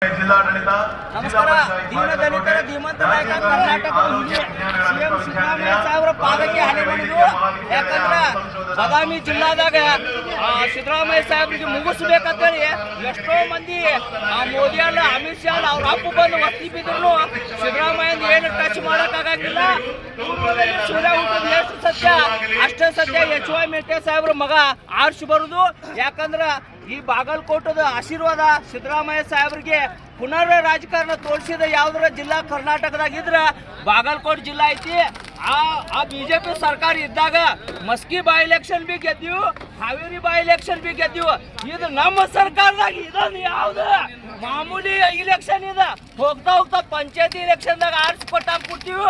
ಜಿಲ್ಲಾಡಳಿತ ನಮಸ್ಕಾರ. ದೀನದಲಿತರ ಧೀಮಂತ ನಾಯಕ ಕರ್ನಾಟಕ ಸಿಎಂ ಸಿದ್ದರಾಮಯ್ಯ ಸಾಹೇಬ್ರ ಪಾದಕ್ಕೆ ಹಣೆ ಮಾಡಿದ್ರು. ಯಾಕಂದ್ರೆ ಬಾದಾಮಿ ಜಿಲ್ಲಾದಾಗ ಸಿದ್ದರಾಮಯ್ಯ ಸಾಹೇಬ್ರಿಗೆ ಮುಗಿಸ್ಬೇಕಂತೇಳಿ ಎಷ್ಟೋ ಮಂದಿ ಮೋದಿ ಅಲ್ಲ ಅಮಿತ್ ಶಾ ಅವ್ರ ಅಪ್ಪು ಬಂದು ಒತ್ತಿ ಬಿದ್ರು ಸಿದ್ದರಾಮಯ್ಯ ಏನು ಟಚ್ ಮಾಡಕ್ಕಾಗಂಗಿಲ್ಲ. ಸೂರ್ಯ ಹುಟ್ಟದ ಎಷ್ಟು ಸತ್ಯ ಅಷ್ಟೇ ಸತ್ಯ. HY ಮೆಂಟೆ ಸಾಹೇಬ್ರ ಮಗ ಆರ್ಶ್ ಬರುದು. ಯಾಕಂದ್ರ ಈ ಬಾಗಲಕೋಟದ ಆಶೀರ್ವಾದ ಸಿದ್ದರಾಮಯ್ಯ ಸಾಹೇಬ್ರಿಗೆ ಪುನರ್ ರಾಜಕಾರಣ ತೋರಿಸಿದ ಯಾವ್ದಾರ ಜಿಲ್ಲಾ ಕರ್ನಾಟಕದಾಗಿದ್ರ ಬಾಗಲಕೋಟೆ ಜಿಲ್ಲಾ ಐತಿ. ಆ ಬಿಜೆಪಿ ಸರ್ಕಾರ ಇದ್ದಾಗ ಮಸ್ಕಿ ಬೈ ಎಲೆಕ್ಷನ್ ಬಿ ಗೆದ್ದೀವಿ, ಹಾವೇರಿ ಬೈ ಎಲೆಕ್ಷನ್ ಬಿ ಗೆದ್ದೀವಿ. ಇದು ನಮ್ಮ ಸರ್ಕಾರದಾಗ ಇದೊಂದು ಯಾವ್ದು ಮಾಮೂಲಿ ಇಲೆಕ್ಷನ್ ಇದ. ಹೋಗ್ತಾ ಹೋಗ್ತಾ ಪಂಚಾಯತಿ ಇಲೆಕ್ಷನ್ದಾಗ ಆರಿಸ್ಕೊಟ್ಟಾಗ ಕೊಡ್ತೀವಿ.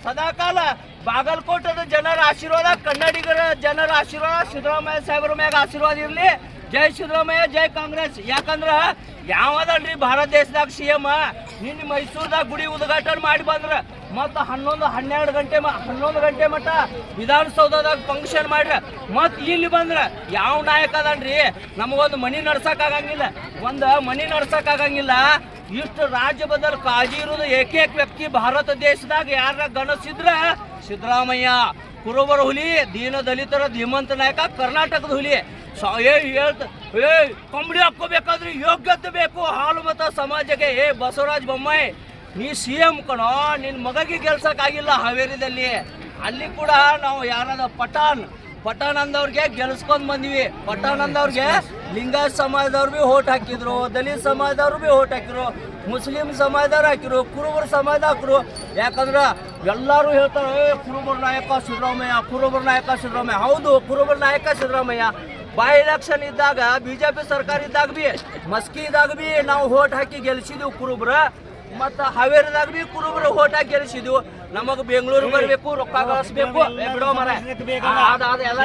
ಸದಾಕಾಲ ಬಾಗಲಕೋಟದ ಜನರ ಆಶೀರ್ವಾದ, ಕನ್ನಡಿಗರ ಜನರ ಆಶೀರ್ವಾದ, ಸಿದ್ದರಾಮಯ್ಯ ಸಾಹೇಬ್ರ ಮ್ಯಾಗ ಆಶೀರ್ವಾದ ಇರಲಿ. ಜೈ ಸಿದ್ದರಾಮಯ್ಯ, ಜೈ ಕಾಂಗ್ರೆಸ್. ಯಾಕಂದ್ರ ಯಾವದನ್ರಿ ಭಾರತ ದೇಶದಾಗ CM ನಿನ್ನ ಮೈಸೂರದಾಗ ಗುಡಿ ಉದ್ಘಾಟನೆ ಮಾಡಿ ಬಂದ್ರ ಮತ್ತು 11 ಗಂಟೆ ಮಟ್ಟ ವಿಧಾನಸೌಧದಾಗ ಫಂಕ್ಷನ್ ಮಾಡ್ರ. ಮತ್ತು ಇಲ್ಲಿ ಬಂದ್ರ ಯಾವ ನಾಯಕ ಅದನ್ರಿ ನಮಗೊಂದು ಮನಿ ನಡ್ಸಕ್ಕಾಗಂಗಿಲ್ಲ, ಇಷ್ಟು ರಾಜ್ಯ ಬದಲು ಕಾಳಜಿ ಇರೋದು ಏಕೈಕ ವ್ಯಕ್ತಿ ಭಾರತ ದೇಶದಾಗ ಯಾರ ಗಣಸಿದ್ರ ಸಿದ್ದರಾಮಯ್ಯ. ಕುರುಬರ ಹುಲಿ, ದೀನ ದಲಿತರ ಧೀಮಂತ ನಾಯಕ, ಕರ್ನಾಟಕದ ಹುಲಿ. ಕಂಬಳಿ ಹಾಕೋಬೇಕಾದ್ರೆ ಯೋಗ್ಯತೆ ಬೇಕು. ಹಾಲು ಮತ ಸಮಾಜಕ್ಕೆ ಬಸವರಾಜ ಬೊಮ್ಮಾಯಿ ನೀ CM ಕಣೋ, ನಿನ್ನ ಮಗಗೆ ಗೆಲ್ಸಕ್ಕಾಗಿಲ್ಲ ಹಾವೇರಿದಲ್ಲಿ. ಅಲ್ಲಿ ಕೂಡ ನಾವು ಯಾರಾದ ಪಠಾಣ್ ಅಂದವ್ರಿಗೆ ಗೆಲ್ಸ್ಕೊಂಡ್ ಬಂದಿವಿ. ಪಠಾಣ್ ಅಂದವ್ರಿಗೆ ಲಿಂಗಾಯತ್ ಸಮಾಜದವ್ರು ಬಿ ಓಟ್ ಹಾಕಿದ್ರು, ದಲಿತ ಸಮಾಜದವ್ರು ಬಿ ಓಟ್ ಹಾಕಿದ್ರು, ಮುಸ್ಲಿಂ ಸಮಾಜದವ್ರು ಹಾಕಿರು, ಕುರುಬರ ಸಮಾಜ ಹಾಕಿರು. ಯಾಕಂದ್ರೆ ಎಲ್ಲರೂ ಹೇಳ್ತಾರೆ ಕುರುಬರ ನಾಯಕ ಸಿದ್ದರಾಮಯ್ಯ. ಹೌದು, ಕುರುಬರ ನಾಯಕ ಸಿದ್ದರಾಮಯ್ಯ. ಬೈ ಎಲೆಕ್ಷನ್ ಇದ್ದಾಗ ಬಿಜೆಪಿ ಸರ್ಕಾರ ಇದ್ದಾಗ ಬಿ ಮಸ್ಕಿದಾಗ ಬಿ ನಾವು ಓಟ್ ಹಾಕಿ ಗೆಲ್ಸಿದ್ವು ಕುರುಬ್ರ. ಮತ್ತು ಹಾವೇರಿದಾಗ ಬಿ ಕುರುಬ್ರ ಓಟ್ ಹಾಕಿ ಗೆಲ್ಸಿದ್ವು. ನಮಗೆ ಬೆಂಗಳೂರು ಬರಬೇಕು, ರೊಕ್ಕ ಗಳಿಸ್ಬೇಕು, ಬಿಡೋ ಮರ ಅದ ಎಲ್ಲ